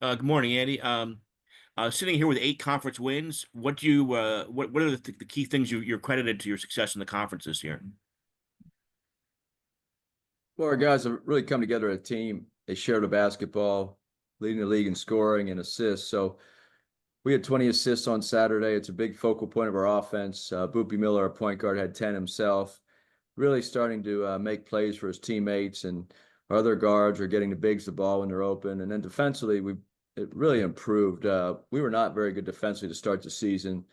Good morning, Andy. Sitting here with 8 conference wins, what are the key things you're credited to your success in the conference this year? Well, our guys have really come together as a team. They shared a basketball, leading the league in scoring and assists. So we had 20 assists on Saturday. It's a big focal point of our offense. Boopy Miller, our point guard, had 10 himself, really starting to make plays for his teammates. And our other guards are getting the bigs the ball when they're open. And then defensively, it really improved. We were not very good defensively to start the season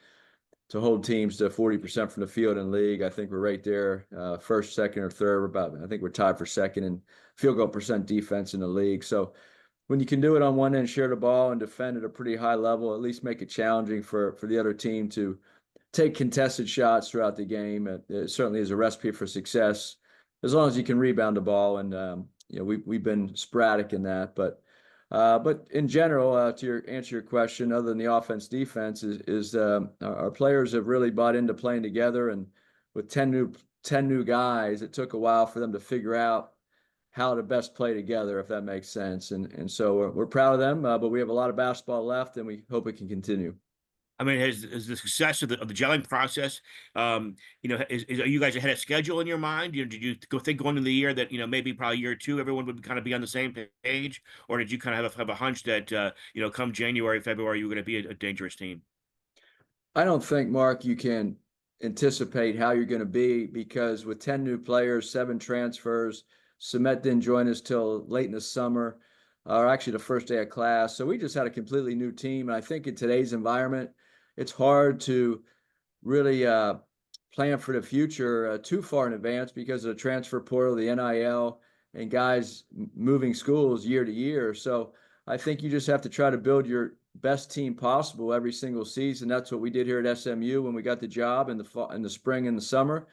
to hold teams to 40% from the field in the league. I think we're right there, first, second, or third. I think we're tied for second in field goal percent defense in the league. So when you can do it on one end, share the ball and defend at a pretty high level, at least make it challenging for the other team to take contested shots throughout the game. It certainly is a recipe for success as long as you can rebound the ball. And we've been sporadic in that, but in general, to answer your question, other than the offense defense, is our players have really bought into playing together, and with 10 new guys, it took a while for them to figure out how to best play together, if that makes sense. And so we're proud of them, but we have a lot of basketball left, and we hope it can continue. I mean, has the success of the gelling process, are you guys ahead of schedule in your mind? Did you think going into the year that maybe probably year two everyone would kind of be on the same page, or did you kind of have a hunch that come January, February you were going to be a dangerous team? I don't think, Mark, you can anticipate how you're going to be because with 10 new players, 7 transfers, Sumet didn't join us till late in the summer, or actually the first day of class. So we just had a completely new team. And I think in today's environment, it's hard to really plan for the future too far in advance because of the transfer portal, the NIL, and guys moving schools year to year. So I think you just have to try to build your best team possible every single season. That's what we did here at SMU when we got the job in the fall, in the spring and the summer.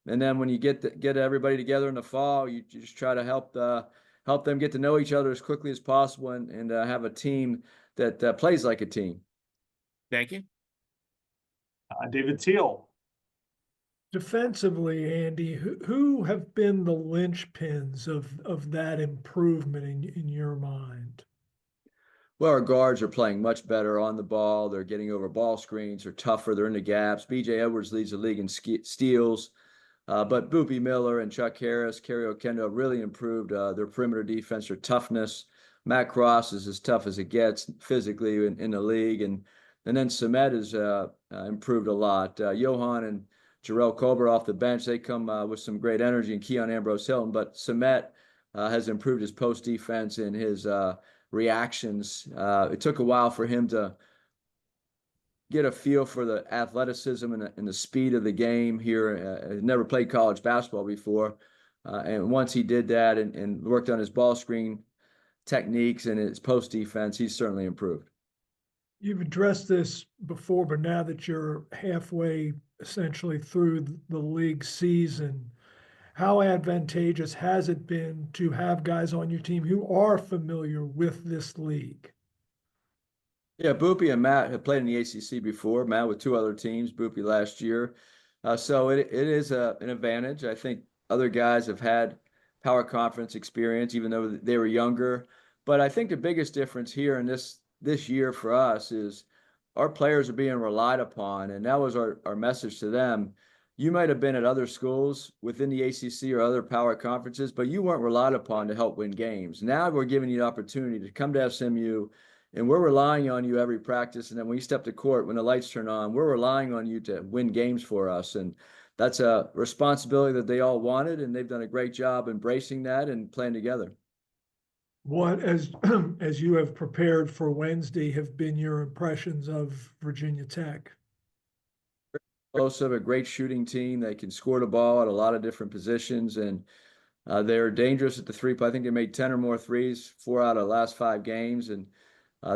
And then when you get everybody together in the fall, you just try to help them get to know each other as quickly as possible and have a team that plays like a team. Thank you. David Teal. Defensively, Andy, who have been the linchpins of that improvement in your mind? Well, our guards are playing much better on the ball. They're getting over ball screens. They're tougher. They're in the gaps. B.J. Edwards leads the league in steals. But Boopy Miller and Chuck Harris, Kerry Okendo really improved their perimeter defense, their toughness. Matt Cross is as tough as it gets physically in the league. And then Sumet has improved a lot. Johan and Jarrell Colbert off the bench, they come with some great energy, and Keon Ambrose Hilton. But Sumet has improved his post defense and his reactions. It took a while for him to get a feel for the athleticism and the speed of the game here. Never played college basketball before. And once he did that and worked on his ball screen techniques and his post defense, he's certainly improved. You've addressed this before, but now that you're halfway essentially through the league season, how advantageous has it been to have guys on your team who are familiar with this league? Yeah, Boopy and Matt have played in the ACC before. Matt with 2 other teams, Boopy last year. So it is an advantage. I think other guys have had power conference experience, even though they were younger. But I think the biggest difference here in this year for us is our players are being relied upon, and that was our message to them. You might have been at other schools within the ACC or other power conferences, but you weren't relied upon to help win games. Now we're giving you the opportunity to come to SMU, and we're relying on you every practice. And then when you step to court, when the lights turn on, we're relying on you to win games for us. And that's a responsibility that they all wanted, and they've done a great job embracing that and playing together. What, as as you have prepared for Wednesday, have been your impressions of Virginia Tech? Also, a great shooting team. They can score the ball at a lot of different positions, and they're dangerous at the three. I think they made 10 or more threes, 4 out of the last 5 games, and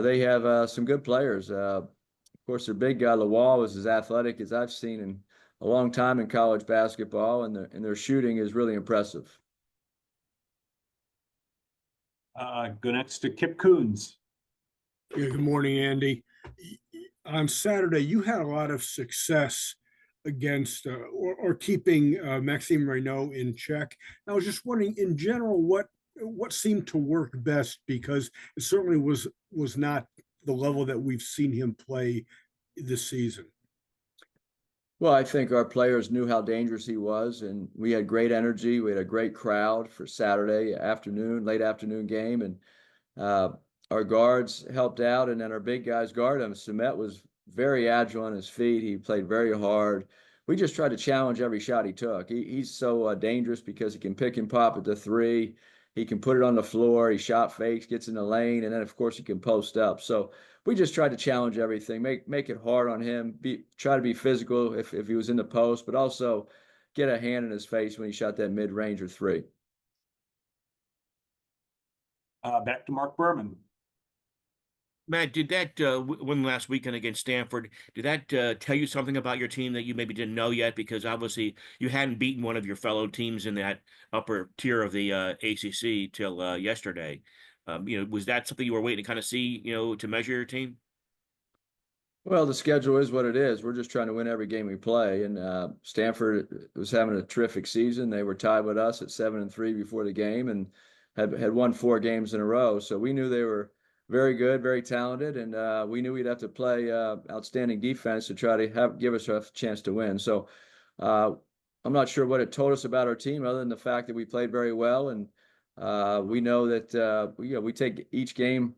they have some good players. Of course, their big guy, Lawal, is as athletic as I've seen in a long time in college basketball, and their shooting is really impressive. Go next to Kip Coons. Yeah, good morning, Andy. On Saturday, you had a lot of success against or keeping Maxime Reynaud in check. I was just wondering, in general, what what seemed to work best? Because it certainly was not the level that we've seen him play this season. Well, I think our players knew how dangerous he was, and we had great energy. We had a great crowd for Saturday afternoon, late afternoon game, and uh, our guards helped out, and then our big guys guard him. Sumet was very agile on his feet. He played very hard. We just tried to challenge every shot he took. He's so dangerous because he can pick and pop at the three. He can put it on the floor. He shot fakes, gets in the lane, and then of course he can post up. So we just tried to challenge everything, make it hard on him. Try to be physical if he was in the post, but also get a hand in his face when he shot that mid range or three. Back to Mark Berman. Matt, did that one last weekend against Stanford, did that tell you something about your team that you maybe didn't know yet? Because obviously you hadn't beaten one of your fellow teams in that upper tier of the ACC till yesterday. Was that something you were waiting to kind of see, to measure your team? Well, the schedule is what it is. We're just trying to win every game we play. And Stanford was having a terrific season. They were tied with us at 7-3 before the game, and had won 4 games in a row. So we knew they were very good, very talented, and we knew we'd have to play outstanding defense to try to give us a chance to win. So uh, I'm not sure what it told us about our team, other than the fact that we played very well, and we know that we take each game.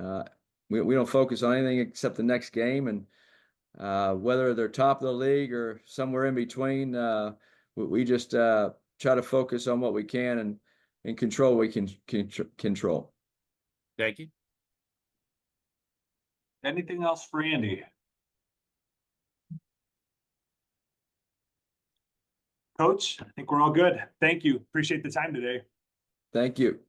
Uh, we don't focus on anything except the next game, and whether they're top of the league or somewhere in between, we just try to focus on what we can and control what we can control. Thank you. Anything else for Andy? Coach, I think we're all good. Thank you. Appreciate the time today. Thank you.